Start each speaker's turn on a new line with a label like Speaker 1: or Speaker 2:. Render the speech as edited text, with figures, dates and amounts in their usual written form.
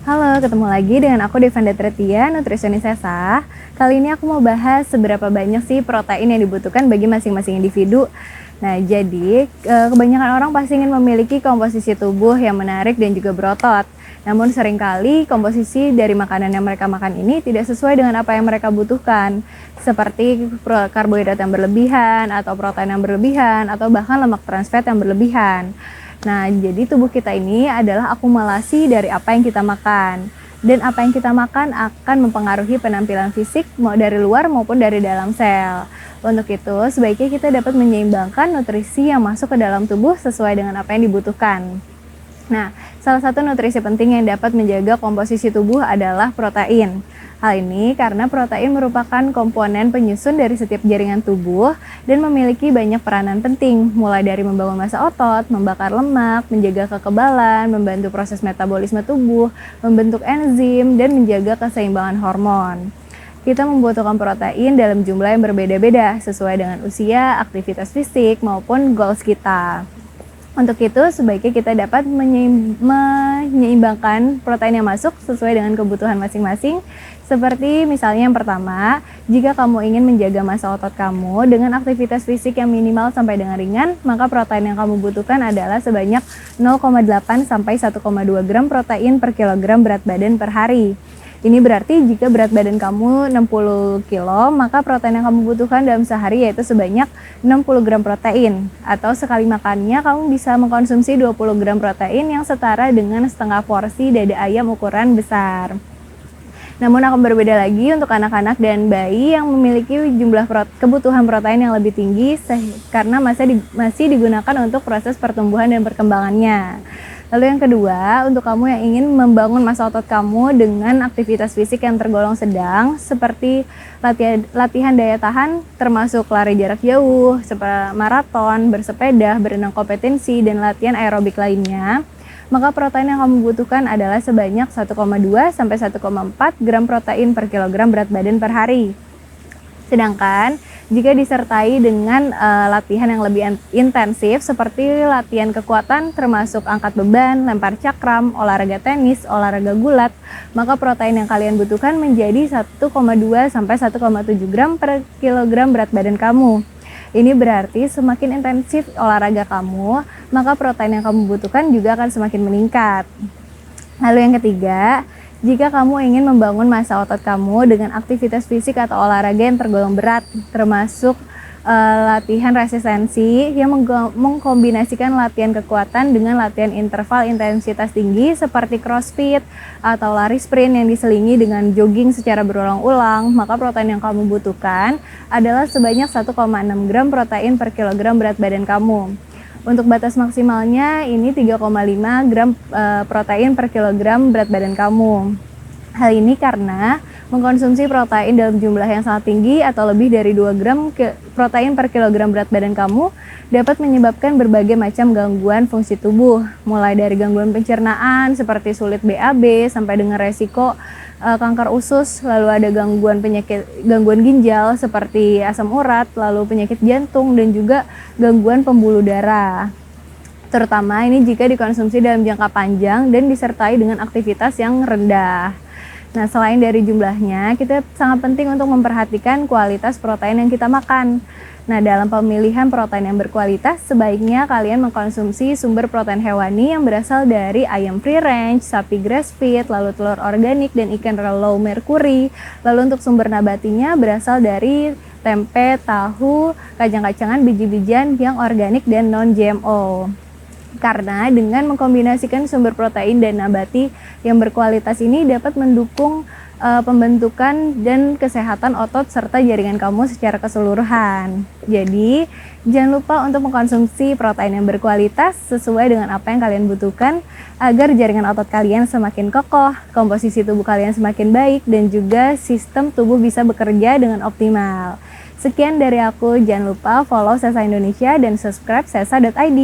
Speaker 1: Halo, ketemu lagi dengan aku Devanda Tretia, nutrisionis Sesa. Kali ini aku mau bahas seberapa banyak sih protein yang dibutuhkan bagi masing-masing individu. Nah, jadi kebanyakan orang pasti ingin memiliki komposisi tubuh yang menarik dan juga berotot. Namun seringkali komposisi dari makanan yang mereka makan ini tidak sesuai dengan apa yang mereka butuhkan. Seperti karbohidrat yang berlebihan, atau protein yang berlebihan, atau bahkan lemak trans fat yang berlebihan. Nah, jadi tubuh kita ini adalah akumulasi dari apa yang kita makan. Dan apa yang kita makan akan mempengaruhi penampilan fisik mau dari luar maupun dari dalam sel. Untuk itu, sebaiknya kita dapat menyeimbangkan nutrisi yang masuk ke dalam tubuh sesuai dengan apa yang dibutuhkan. Nah, salah satu nutrisi penting yang dapat menjaga komposisi tubuh adalah protein. Hal ini karena protein merupakan komponen penyusun dari setiap jaringan tubuh dan memiliki banyak peranan penting, mulai dari membangun massa otot, membakar lemak, menjaga kekebalan, membantu proses metabolisme tubuh, membentuk enzim, dan menjaga keseimbangan hormon. Kita membutuhkan protein dalam jumlah yang berbeda-beda sesuai dengan usia, aktivitas fisik, maupun goals kita. Untuk itu, sebaiknya kita dapat menyeimbangkan protein yang masuk sesuai dengan kebutuhan masing-masing. Seperti misalnya yang pertama, jika kamu ingin menjaga massa otot kamu dengan aktivitas fisik yang minimal sampai dengan ringan, maka protein yang kamu butuhkan adalah sebanyak 0,8 sampai 1,2 gram protein per kilogram berat badan per hari. Ini berarti jika berat badan kamu 60 kilo, maka protein yang kamu butuhkan dalam sehari yaitu sebanyak 60 gram protein. Atau sekali makannya kamu bisa mengkonsumsi 20 gram protein yang setara dengan setengah porsi dada ayam ukuran besar. Namun akan berbeda lagi untuk anak-anak dan bayi yang memiliki jumlah kebutuhan protein yang lebih tinggi karena masih digunakan untuk proses pertumbuhan dan perkembangannya. Lalu yang kedua, untuk kamu yang ingin membangun massa otot kamu dengan aktivitas fisik yang tergolong sedang, seperti latihan daya tahan, termasuk lari jarak jauh, seperti maraton, bersepeda, berenang kompetensi, dan latihan aerobik lainnya, maka protein yang kamu butuhkan adalah sebanyak 1,2 sampai 1,4 gram protein per kilogram berat badan per hari. Sedangkan jika disertai dengan latihan yang lebih intensif seperti latihan kekuatan termasuk angkat beban, lempar cakram, olahraga tenis, olahraga gulat, maka protein yang kalian butuhkan menjadi 1,2 sampai 1,7 gram per kilogram berat badan kamu. Ini berarti semakin intensif olahraga kamu, maka protein yang kamu butuhkan juga akan semakin meningkat. Lalu yang ketiga, jika kamu ingin membangun massa otot kamu dengan aktivitas fisik atau olahraga yang tergolong berat, termasuk latihan resistensi yang mengkombinasikan latihan kekuatan dengan latihan interval intensitas tinggi seperti crossfit atau lari sprint yang diselingi dengan jogging secara berulang-ulang, maka protein yang kamu butuhkan adalah sebanyak 1,6 gram protein per kilogram berat badan kamu. Untuk batas maksimalnya ini 3,5 gram protein per kilogram berat badan kamu. Hal ini karena mengkonsumsi protein dalam jumlah yang sangat tinggi atau lebih dari 2 gram protein per kilogram berat badan kamu dapat menyebabkan berbagai macam gangguan fungsi tubuh, mulai dari gangguan pencernaan seperti sulit BAB sampai dengan resiko kanker usus, lalu ada gangguan ginjal seperti asam urat, lalu penyakit jantung dan juga gangguan pembuluh darah. Terutama ini jika dikonsumsi dalam jangka panjang dan disertai dengan aktivitas yang rendah. Nah, selain dari jumlahnya, kita sangat penting untuk memperhatikan kualitas protein yang kita makan. Nah, dalam pemilihan protein yang berkualitas, sebaiknya kalian mengkonsumsi sumber protein hewani yang berasal dari ayam free range, sapi grass fed, lalu telur organik, dan ikan low mercury. Lalu untuk sumber nabatinya berasal dari tempe, tahu, kacang-kacangan, biji-bijian yang organik dan non-GMO. Karena dengan mengkombinasikan sumber protein dan nabati yang berkualitas ini dapat mendukung pembentukan dan kesehatan otot serta jaringan kamu secara keseluruhan. Jadi, jangan lupa untuk mengkonsumsi protein yang berkualitas sesuai dengan apa yang kalian butuhkan agar jaringan otot kalian semakin kokoh, komposisi tubuh kalian semakin baik, dan juga sistem tubuh bisa bekerja dengan optimal. Sekian dari aku, jangan lupa follow Sesa Indonesia dan subscribe sesa.id.